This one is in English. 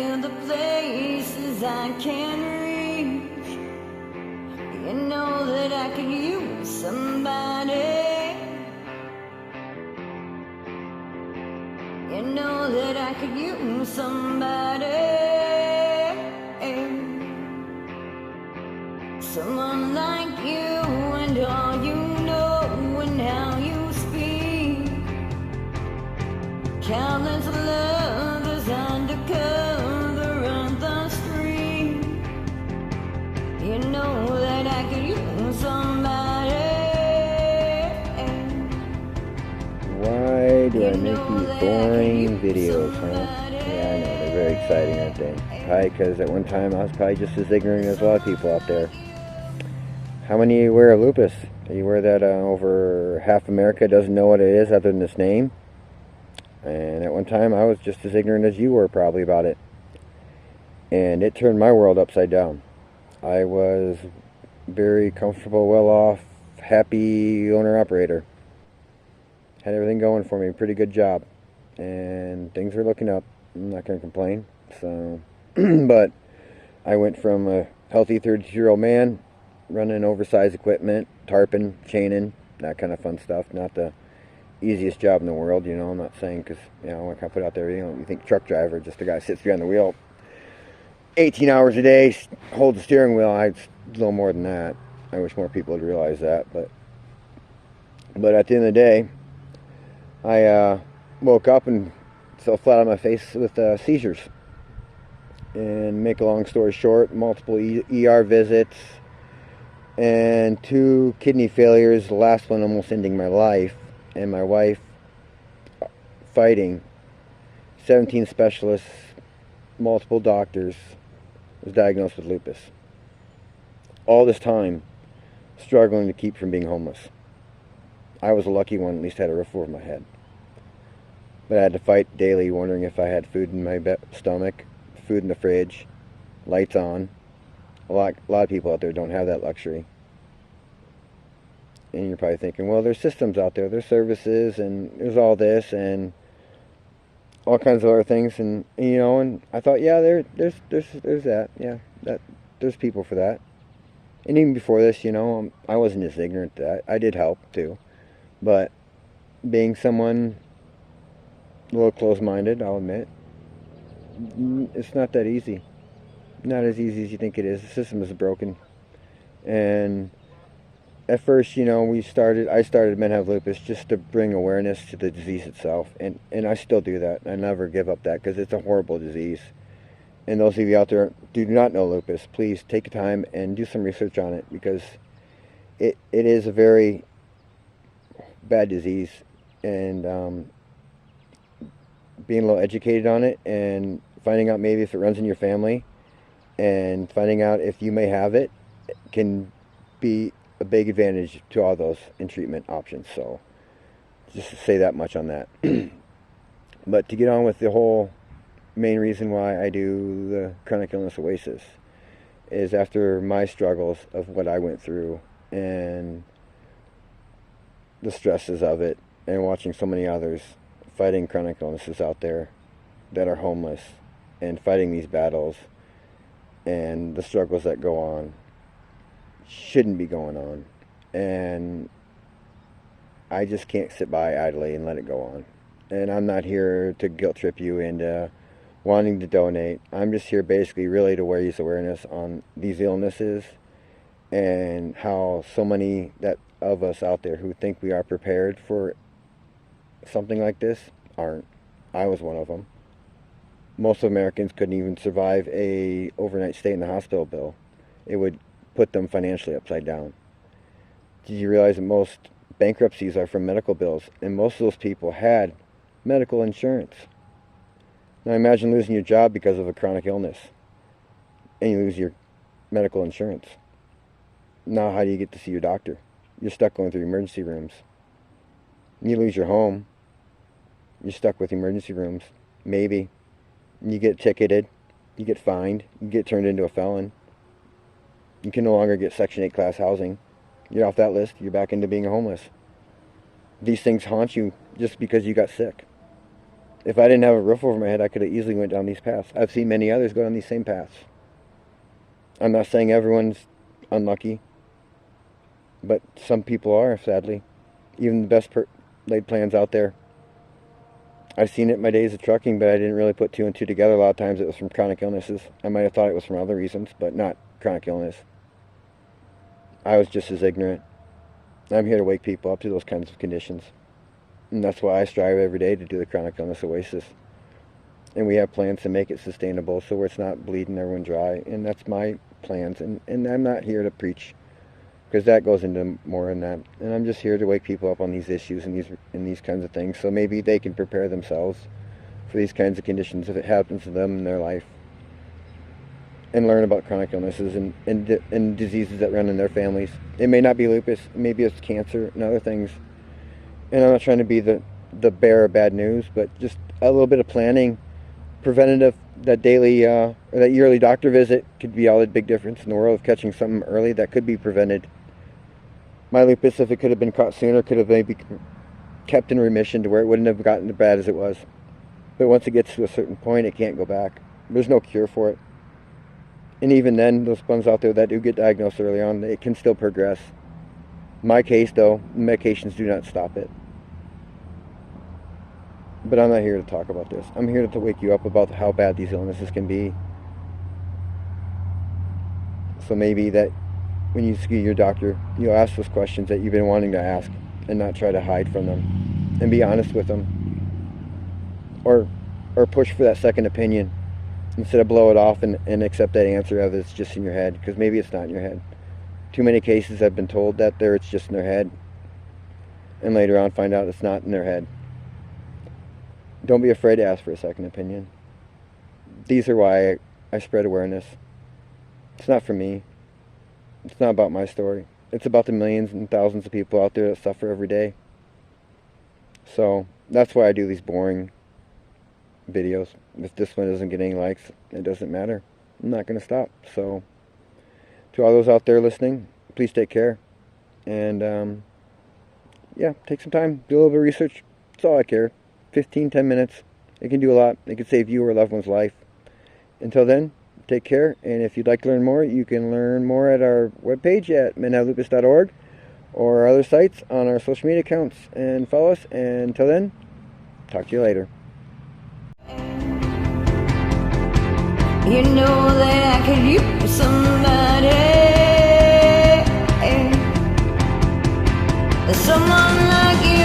to the places I can't reach. You know that I could use somebody. You know that I could use somebody. Someone like you and all you know and how you speak. Countless lovers undercover on the street. You know that I could use somebody. Why do I make these boring videos, huh? Yeah, I know, they're very exciting, aren't they? Probably because at one time I was probably just as ignorant as a lot of people out there. How many of you aware of lupus? Are you aware that over half America doesn't know what it is other than its name? And at one time I was just as ignorant as you were probably about it. And it turned my world upside down. I was very comfortable, well-off, happy owner-operator. Had everything going for me, pretty good job. And things were looking up. I'm not going to complain. So, but I went from a healthy 32-year-old man running oversized equipment, tarping, chaining, that kind of fun stuff. Not the easiest job in the world, you know. I'm not saying because, you know, like I put out there, you know, you think truck driver, just a guy sits behind the wheel 18 hours a day, holds the steering wheel. It's a little more than that. I wish more people would realize that. But at the end of the day, I woke up and fell flat on my face with seizures. And make a long story short, multiple ER visits and 2 kidney failures, the last one almost ending my life, and my wife fighting 17 specialists, multiple doctors, was diagnosed with lupus. All this time struggling to keep from being homeless. I was a lucky one, at least had a roof over my head. But I had to fight daily, wondering if I had food in my stomach, food in the fridge, lights on. A lot of people out there don't have that luxury. And you're probably thinking, well, there's systems out there, there's services, and there's all this, and all kinds of other things, and you know, and I thought, yeah, there's that, yeah, there's people for that. And even before this, you know, I wasn't as ignorant to that. I did help too, but being someone a little close-minded, I'll admit, it's not that easy. Not as easy as you think it is. The system is broken. And at first, you know, I started Men Have Lupus just to bring awareness to the disease itself. And I still do that. I never give up that because it's a horrible disease. And those of you out there who do not know lupus, please take time and do some research on it, because it is a very bad disease. And being a little educated on it and finding out maybe if it runs in your family, and finding out if you may have it can be a big advantage to all those in treatment options. So just to say that much on that. But to get on with the whole main reason why I do the chronic illness Oasis is after my struggles of what I went through and the stresses of it, and watching so many others fighting chronic illnesses out there that are homeless and fighting these battles, and the struggles that go on shouldn't be going on. And I just can't sit by idly and let it go on. And I'm not here to guilt trip you into wanting to donate. I'm just here basically really to raise awareness on these illnesses and how so many of us out there who think we are prepared for something like this aren't. I was one of them. Most Americans couldn't even survive a overnight stay in the hospital bill. It would put them financially upside down. Did you realize that most bankruptcies are from medical bills, and most of those people had medical insurance? Now imagine losing your job because of a chronic illness, and you lose your medical insurance. Now how do you get to see your doctor? You're stuck going through emergency rooms. You lose your home. You're stuck with emergency rooms. Maybe. You get ticketed. You get fined. You get turned into a felon. You can no longer get Section 8 class housing. You're off that list. You're back into being homeless. These things haunt you just because you got sick. If I didn't have a roof over my head, I could have easily went down these paths. I've seen many others go down these same paths. I'm not saying everyone's unlucky, but some people are, sadly. Even the best laid plans out there. I've seen it in my days of trucking, but I didn't really put two and two together. A lot of times it was from chronic illnesses. I might have thought it was from other reasons, but not chronic illness. I was just as ignorant. I'm here to wake people up to those kinds of conditions. And that's why I strive every day to do the chronic illness Oasis. And we have plans to make it sustainable so where it's not bleeding everyone dry. And that's my plans. And I'm not here to preach, because that goes into more than that. And I'm just here to wake people up on these issues and these kinds of things, so maybe they can prepare themselves for these kinds of conditions if it happens to them in their life, and learn about chronic illnesses and diseases that run in their families. It may not be lupus, maybe it's cancer and other things. And I'm not trying to be the bearer of bad news, but just a little bit of planning, preventative, that daily or that yearly doctor visit could be all the big difference in the world of catching something early that could be prevented. My lupus, if it could have been caught sooner, could have maybe kept in remission to where it wouldn't have gotten as bad as it was. But once it gets to a certain point, it can't go back. There's no cure for it. And even then, those ones out there that do get diagnosed early on, it can still progress. In my case, though, medications do not stop it. But I'm not here to talk about this. I'm here to wake you up about how bad these illnesses can be. So maybe that when you see your doctor, you'll ask those questions that you've been wanting to ask and not try to hide from them. And be honest with them. Or push for that second opinion instead of blow it off and accept that answer of it's just in your head, because maybe it's not in your head. Too many cases I've been told that it's just in their head, and later on find out it's not in their head. Don't be afraid to ask for a second opinion. These are why I spread awareness. It's not for me. It's not about my story. It's about the millions and thousands of people out there that suffer every day. So that's why I do these boring videos. If this one doesn't get any likes, it doesn't matter. I'm not going to stop. So to all those out there listening, please take care. And yeah, take some time, do a little bit of research. That's all I care. 15-10 minutes. It can do a lot. It can save you or a loved one's life. Until then, take care. And if you'd like to learn more, you can learn more at our webpage at menhavelupus.org or our other sites on our social media accounts, and follow us. And until then, talk to you later. You know that I could use somebody, someone like you.